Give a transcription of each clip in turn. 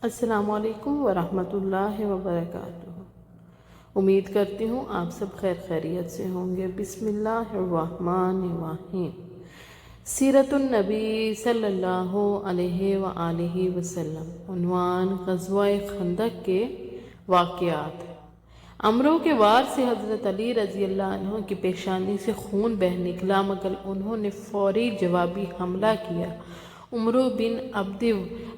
السلام علیکم ورحمۃ اللہ وبرکاتہ۔ امید کرتی ہوں آپ سب خیر خیریت سے ہوں گے۔ بسم اللہ الرحمن الرحیم۔ سیرت النبی صلی اللہ علیہ وآلہ وسلم۔ عنوان: غزوہ خندق کے واقعات۔ عمرو کے وار سے حضرت علی رضی اللہ عنہ کی پیشانی سے خون بہہ نکلا، مگر انہوں نے فوری جوابی حملہ کیا۔ عمرو بن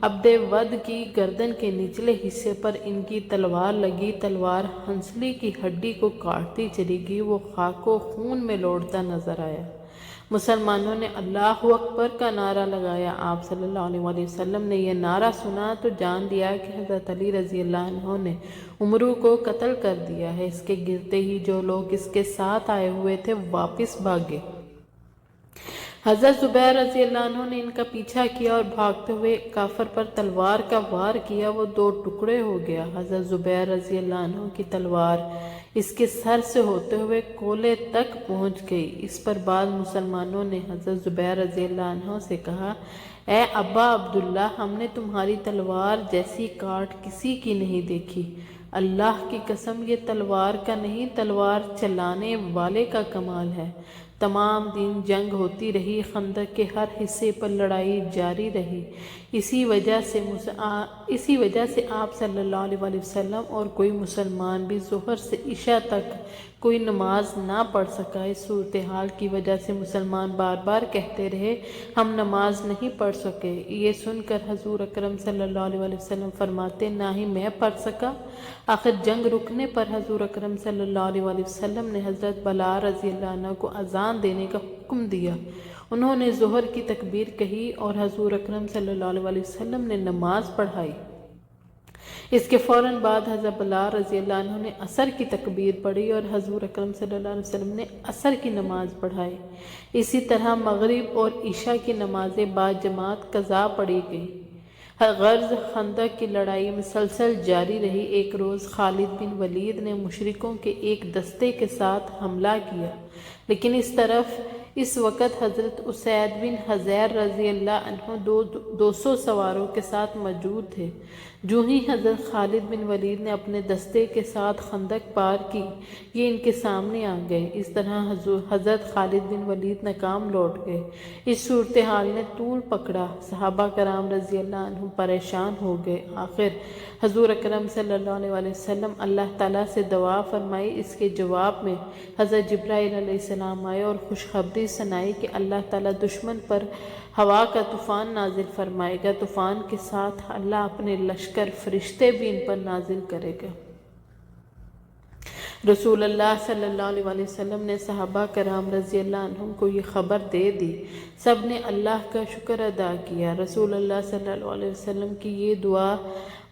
عبد ود کی گردن کے نچلے حصے پر ان کی تلوار لگی۔ تلوار ہنسلی کی ہڈی کو کاٹتی چلی گئی، وہ خاک و خون میں لوٹتا نظر آیا۔ مسلمانوں نے اللہ اکبر کا نعرہ لگایا۔ آپ صلی اللہ علیہ وسلم نے یہ نعرہ سنا تو جان لیا کہ حضرت علی رضی اللہ عنہ نے عمرو کو قتل کر دیا ہے۔ اس کے گرتے ہی جو لوگ اس کے ساتھ آئے ہوئے تھے واپس بھاگے۔ حضرت زبیر رضی اللہ عنہ نے ان کا پیچھا کیا اور بھاگتے ہوئے کافر پر تلوار کا وار کیا، وہ دو ٹکڑے ہو گیا۔ حضرت زبیر رضی اللہ عنہ کی تلوار اس کے سر سے ہوتے ہوئے کولے تک پہنچ گئی۔ اس پر بعض مسلمانوں نے حضرت زبیر رضی اللہ عنہ سے کہا: اے ابا عبداللہ، ہم نے تمہاری تلوار جیسی کاٹ کسی کی نہیں دیکھی۔ اللہ کی قسم، یہ تلوار کا نہیں، تلوار چلانے والے کا کمال ہے۔ تمام دن جنگ ہوتی رہی، خندق کے ہر حصے پر لڑائی جاری رہی۔ اسی وجہ سے آپ صلی اللہ علیہ وسلم اور کوئی مسلمان بھی ظہر سے عشاء تک کوئی نماز نہ پڑھ سکا۔ اس صورتحال کی وجہ سے مسلمان بار بار کہتے رہے: ہم نماز نہیں پڑھ سکے۔ یہ سن کر حضور اکرم صلی اللہ علیہ وسلم فرماتے: نہ ہی میں پڑھ سکا۔ آخر جنگ رکنے پر حضور اکرم صلی اللہ علیہ وسلم نے حضرت بلال رضی اللہ عنہ کو اذان دینے کا حکم دیا۔ انہوں نے ظہر کی تکبیر کہی اور حضور اکرم صلی اللہ علیہ وسلم نے نماز پڑھائی۔ اس کے فوراً بعد حضرت بلال رضی اللہ عنہ نے عصر کی تکبیر پڑھی اور حضور اکرم صلی اللہ علیہ وسلم نے عصر کی نماز پڑھائی۔ اسی طرح مغرب اور عشاء کی نمازیں باجماعت قضا پڑھی گئی۔ غرض خندق کی لڑائی مسلسل جاری رہی۔ ایک روز خالد بن ولید نے مشرکوں کے ایک دستے کے ساتھ حملہ کیا، لیکن اس وقت حضرت اسید بن حضیر رضی اللہ عنہ 200 سواروں کے ساتھ موجود تھے۔ جو ہی حضرت خالد بن ولید نے اپنے دستے کے ساتھ خندق پار کی، یہ ان کے سامنے آ گئے۔ اس طرح حضرت خالد بن ولید ناکام لوٹ گئے۔ اس صورتحال نے طول پکڑا، صحابہ کرام رضی اللہ عنہ پریشان ہو گئے۔ آخر حضور اکرم صلی اللہ علیہ وسلم اللہ تعالیٰ سے دعا فرمائی۔ اس کے جواب میں حضرت جبرائیل علیہ السلام آئے اور خوشخبری سنائی کہ اللہ تعالیٰ دشمن پر ہوا کا طوفان نازل فرمائے گا۔ طوفان کے ساتھ اللہ اپنے لشکر فرشتے بھی ان پر نازل کرے گا۔ رسول اللہ صلی اللہ علیہ وسلم نے صحابہ کرام رضی اللہ عنہ کو یہ خبر دے دی۔ سب نے اللہ کا شکر ادا کیا۔ رسول اللہ صلی اللہ علیہ وسلم کی یہ دعا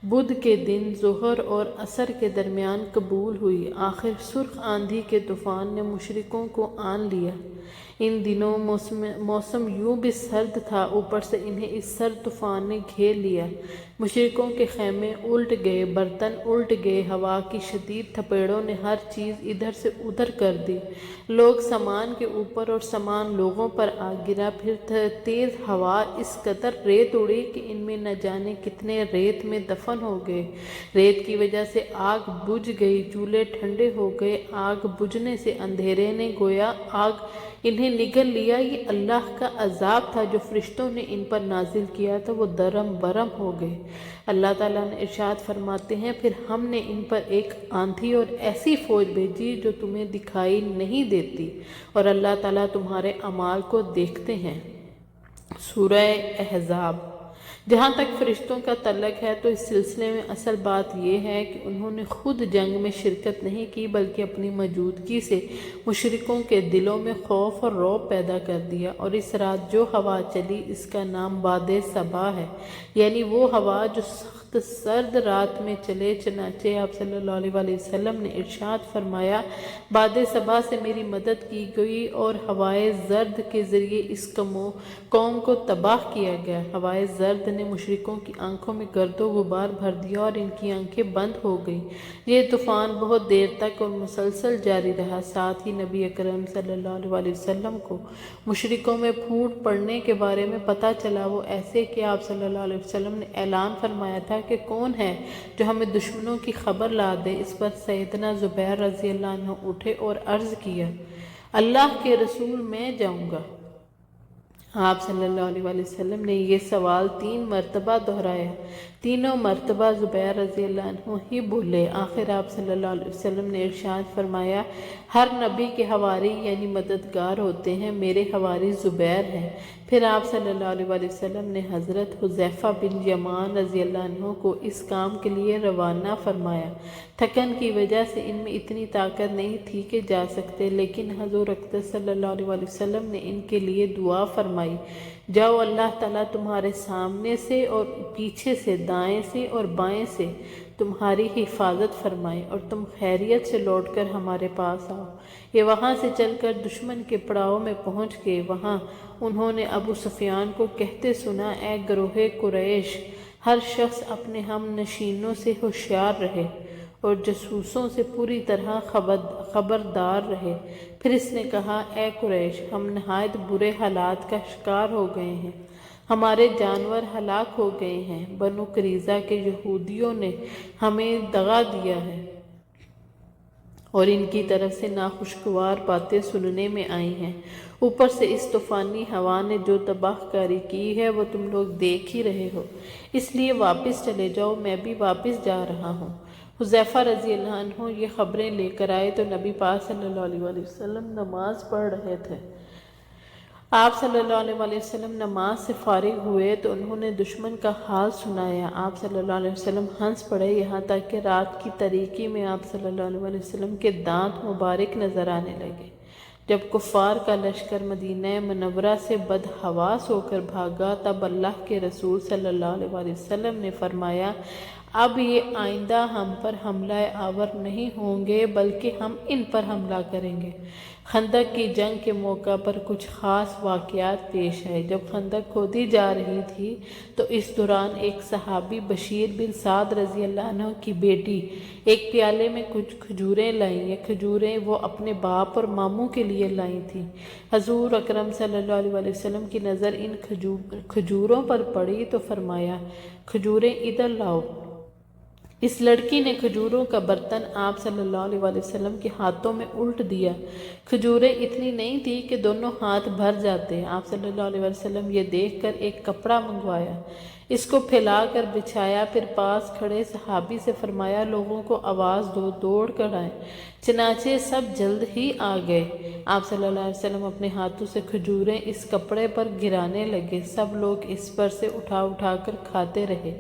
بدھ کے دن ظہر اور عصر کے درمیان قبول ہوئی۔ آخر سرخ آندھی کے طوفان نے مشرکوں کو آن لیا۔ ان دنوں موسم یوں بھی سرد تھا، اوپر سے انہیں اس سرد طوفان نے گھیر لیا۔ مشرکوں کے خیمے الٹ گئے، برتن الٹ گئے، ہوا کی شدید تھپیڑوں نے ہر چیز ادھر سے ادھر کر دی۔ لوگ سامان کے اوپر اور سامان لوگوں پر آ گرا۔ پھر تیز ہوا اس قدر ریت اڑی کہ ان میں نہ جانے کتنے ریت میں دفن ہو گئے۔ ریت کی وجہ سے آگ بجھ گئی، چولہے ٹھنڈے ہو گئے۔ آگ بجھنے سے اندھیرے نے گویا آگ انہیں نگل لیا۔ یہ اللہ کا عذاب تھا جو فرشتوں نے ان پر نازل کیا تھا، وہ درم برم ہو گئے۔ اللہ تعالیٰ نے ارشاد فرماتے ہیں: پھر ہم نے ان پر ایک آندھی اور ایسی فوج بھیجی جو تمہیں دکھائی نہیں دیتی، اور اللہ تعالیٰ تمہارے اعمال کو دیکھتے ہیں۔ سورہ احزاب۔ جہاں تک فرشتوں کا تعلق ہے تو اس سلسلے میں اصل بات یہ ہے کہ انہوں نے خود جنگ میں شرکت نہیں کی، بلکہ اپنی موجودگی سے مشرکوں کے دلوں میں خوف اور رعب پیدا کر دیا۔ اور اس رات جو ہوا چلی اس کا نام باد صبا ہے، یعنی وہ ہوا جو سخت سرد رات میں چلے۔ چنانچہ آپ صلی اللہ علیہ وسلم نے ارشاد فرمایا: باد صبا سے میری مدد کی گئی اور ہوائے زرد کے ذریعے اس قوم کو تباہ کیا گیا۔ ہوائے زرد نے مشرکوں کی آنکھوں میں گرد و غبار بھر دیا اور ان کی آنکھیں بند ہو گئیں۔ یہ طوفان بہت دیر تک اور مسلسل جاری رہا۔ ساتھ ہی نبی اکرم صلی اللہ علیہ وسلم کو مشرکوں میں پھوٹ پڑنے کے بارے میں پتہ چلا۔ وہ ایسے کہ آپ صلی اللہ علیہ وسلم نے اعلان فرمایا تھا فرمایا کہ کون ہے جو ہمیں دشمنوں کی خبر لا دے؟ اس پر سیدنا زبیر رضی اللہ عنہ اٹھے اور عرض کیا، اللہ کے رسول میں جاؤں گا۔ آپ صلی اللہ علیہ وآلہ وسلم نے یہ سوال 3 مرتبہ دہرایا، تینوں مرتبہ زبیر رضی اللہ عنہ ہی بولے۔ آخر آپ صلی اللہ علیہ وسلم نے ارشاد فرمایا، ہر نبی کے حواری یعنی مددگار ہوتے ہیں، میرے حواری زبیر ہیں۔ پھر آپ صلی اللہ علیہ وآلہ وسلم نے حضرت حذیفہ بن یمان رضی اللہ عنہ کو اس کام کے لیے روانہ فرمایا۔ تھکن کی وجہ سے ان میں اتنی طاقت نہیں تھی کہ جا سکتے، لیکن حضور اقدس صلی اللہ علیہ وآلہ وسلم نے ان کے لیے دعا فرمائی، جاؤ اللہ تعالیٰ تمہارے سامنے سے اور پیچھے سے، دائیں سے اور بائیں سے تمہاری حفاظت فرمائے اور تم خیریت سے لوٹ کر ہمارے پاس آؤ۔ یہ وہاں سے چل کر دشمن کے پڑاؤ میں پہنچ گئے۔ وہاں انہوں نے ابو سفیان کو کہتے سنا، اے گروہ قریش، ہر شخص اپنے ہم نشینوں سے ہوشیار رہے اور جاسوسوں سے پوری طرح خبردار رہے۔ پھر اس نے کہا، اے قریش، ہم نہایت برے حالات کا شکار ہو گئے ہیں، ہمارے جانور ہلاک ہو گئے ہیں، بنو قریظہ کے یہودیوں نے ہمیں دغا دیا ہے اور ان کی طرف سے ناخوشگوار باتیں سننے میں آئی ہیں۔ اوپر سے اس طوفانی ہوا نے جو تباہ کاری کی ہے وہ تم لوگ دیکھ ہی رہے ہو، اس لیے واپس چلے جاؤ، میں بھی واپس جا رہا ہوں۔ حذیفہ رضی اللہ عنہ یہ خبریں لے کر آئے تو نبی پاک صلی اللہ علیہ وآلہ وسلم نماز پڑھ رہے تھے۔ آپ صلی اللہ علیہ وآلہ وسلم نماز سے فارغ ہوئے تو انہوں نے دشمن کا حال سنایا۔ آپ صلی اللہ علیہ وسلم ہنس پڑے، یہاں تک کہ رات کی تاریکی میں آپ صلی اللہ علیہ وآلہ وسلم کے دانت مبارک نظر آنے لگے۔ جب کفار کا لشکر مدینہ منورہ سے بدحواس ہو کر بھاگا تب اللہ کے رسول صلی اللہ علیہ وآلہ وسلم نے فرمایا، اب یہ آئندہ ہم پر حملہ آور نہیں ہوں گے بلکہ ہم ان پر حملہ کریں گے۔ خندق کی جنگ کے موقع پر کچھ خاص واقعات پیش آئے۔ جب خندق کھودی جا رہی تھی تو اس دوران ایک صحابی بشیر بن سعد رضی اللہ عنہ کی بیٹی ایک پیالے میں کچھ کھجوریں لائیں۔ یہ کھجوریں وہ اپنے باپ اور ماموں کے لیے لائی تھیں۔ حضور اکرم صلی اللہ علیہ وآلہ وسلم کی نظر ان کھجوروں پر پڑی تو فرمایا، کھجوریں ادھر لاؤ۔ اس لڑکی نے کھجوروں کا برتن آپ صلی اللہ علیہ وآلہ وسلم کے ہاتھوں میں الٹ دیا۔ کھجوریں اتنی نہیں تھی کہ دونوں ہاتھ بھر جاتے۔ آپ صلی اللہ علیہ وآلہ وسلم یہ دیکھ کر ایک کپڑا منگوایا، اس کو پھیلا کر بچھایا، پھر پاس کھڑے صحابی سے فرمایا، لوگوں کو آواز دو، دوڑ کر آئیں۔ چنانچہ سب جلد ہی آ گئے۔ آپ صلی اللہ علیہ وسلم اپنے ہاتھوں سے کھجوریں اس کپڑے پر گرانے لگے، سب لوگ اس پر سے اٹھا اٹھا کر کھاتے رہے۔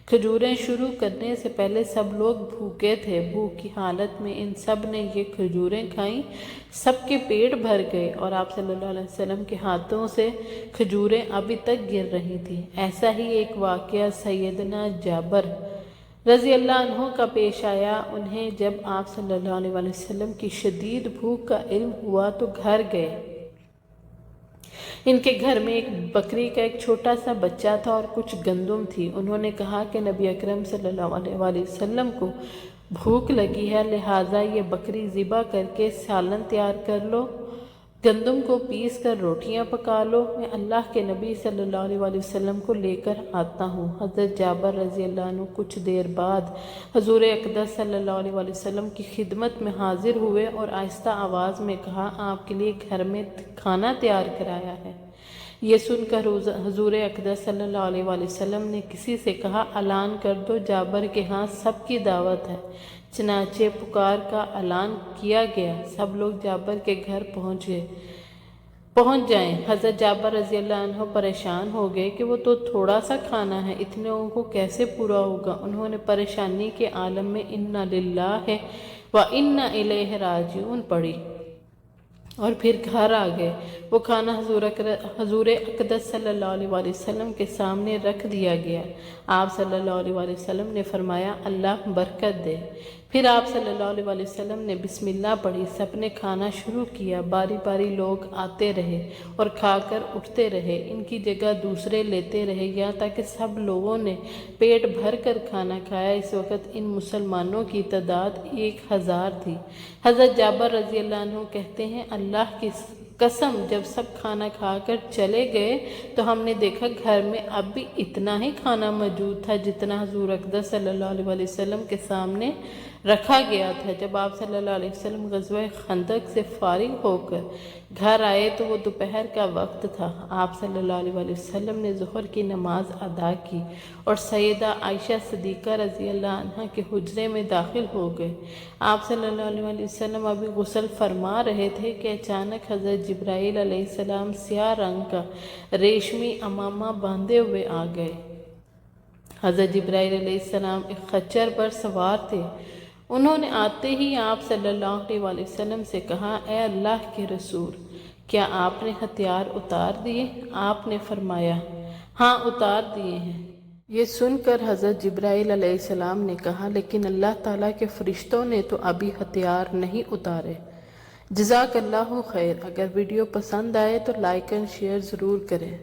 کھجوریں شروع کرنے سے پہلے سب لوگ بھوکے تھے۔ بھوک کی حالت میں ان سب نے یہ کھجوریں کھائیں، سب کے پیٹ بھر گئے اور آپ صلی اللہ علیہ وسلم کے ہاتھوں سے کھجوریں ابھی تک گر رہی تھیں۔ ایسا ہی ایک واقعہ سیدنا جابر رضی اللہ عنہ کا پیش آیا۔ انہیں جب آپ صلی اللہ علیہ وسلم کی شدید بھوک کا علم ہوا تو گھر گئے۔ ان کے گھر میں ایک بکری کا ایک چھوٹا سا بچہ تھا اور کچھ گندم تھی۔ انہوں نے کہا کہ نبی اکرم صلی اللہ علیہ وسلم کو بھوک لگی ہے، لہٰذا یہ بکری ذبح کر کے سالن تیار کر لو، گندم کو پیس کر روٹیاں پکا لو، میں اللہ کے نبی صلی اللہ علیہ وسلم کو لے کر آتا ہوں۔ حضرت جابر رضی اللہ عنہ کچھ دیر بعد حضور اقدس صلی اللہ علیہ وسلم کی خدمت میں حاضر ہوئے اور آہستہ آواز میں کہا، آپ کے لیے گھر میں کھانا تیار کرایا ہے۔ یہ سن کر حضور اقدس صلی اللہ علیہ وسلم نے کسی سے کہا، اعلان کر دو جابر کے ہاں سب کی دعوت ہے۔ چنانچہ پکار کا اعلان کیا گیا، سب لوگ جابر کے گھر پہنچ جائیں۔ حضرت جابر رضی اللہ عنہ پریشان ہو گئے کہ وہ تو تھوڑا سا کھانا ہے، اتنے لوگوں کو کیسے پورا ہوگا۔ انہوں نے پریشانی کے عالم میں انا للہ و انا الیہ راجعون پڑھی اور پھر گھر آ گئے۔ وہ کھانا حضور اقدس صلی اللہ علیہ وسلم کے سامنے رکھ دیا گیا۔ آپ صلی اللہ علیہ وسلم نے فرمایا، اللہ برکت دے۔ پھر آپ صلی اللہ علیہ وسلم نے بسم اللہ پڑھی، سب نے کھانا شروع کیا، باری باری لوگ آتے رہے اور کھا کر اٹھتے رہے، ان کی جگہ دوسرے لیتے رہے، یہاں تک کہ سب لوگوں نے پیٹ بھر کر کھانا کھایا۔ اس وقت ان مسلمانوں کی تعداد 1000 تھی۔ حضرت جابر رضی اللہ عنہ کہتے ہیں، اللہ کی قسم جب سب کھانا کھا کر چلے گئے تو ہم نے دیکھا گھر میں اب بھی اتنا ہی کھانا موجود تھا جتنا حضور اقدس صلی اللہ علیہ وسلم کے سامنے رکھا گیا تھا۔ جب آپ صلی اللہ علیہ وسلم غزوہ خندق سے فارغ ہو کر گھر آئے تو وہ دوپہر کا وقت تھا۔ آپ صلی اللہ علیہ وسلم نے ظہر کی نماز ادا کی اور سیدہ عائشہ صدیقہ رضی اللہ عنہ کے حجرے میں داخل ہو گئے۔ آپ صلی اللہ علیہ وسلم ابھی غسل فرما رہے تھے کہ اچانک حضرت جبرائیل علیہ السلام سیاہ رنگ کا ریشمی عمامہ باندھے ہوئے آ گئے۔ حضرت جبرائیل علیہ السلام ایک خچر پر سوار تھے۔ انہوں نے آتے ہی آپ صلی اللہ علیہ وسلم سے کہا، اے اللہ کے رسول، کیا آپ نے ہتھیار اتار دیے؟ آپ نے فرمایا، ہاں اتار دیے ہیں۔ یہ سن کر حضرت جبرائیل علیہ السلام نے کہا، لیکن اللہ تعالیٰ کے فرشتوں نے تو ابھی ہتھیار نہیں اتارے۔ جزاک اللہ خیر۔ اگر ویڈیو پسند آئے تو لائک اور شیئر ضرور کریں۔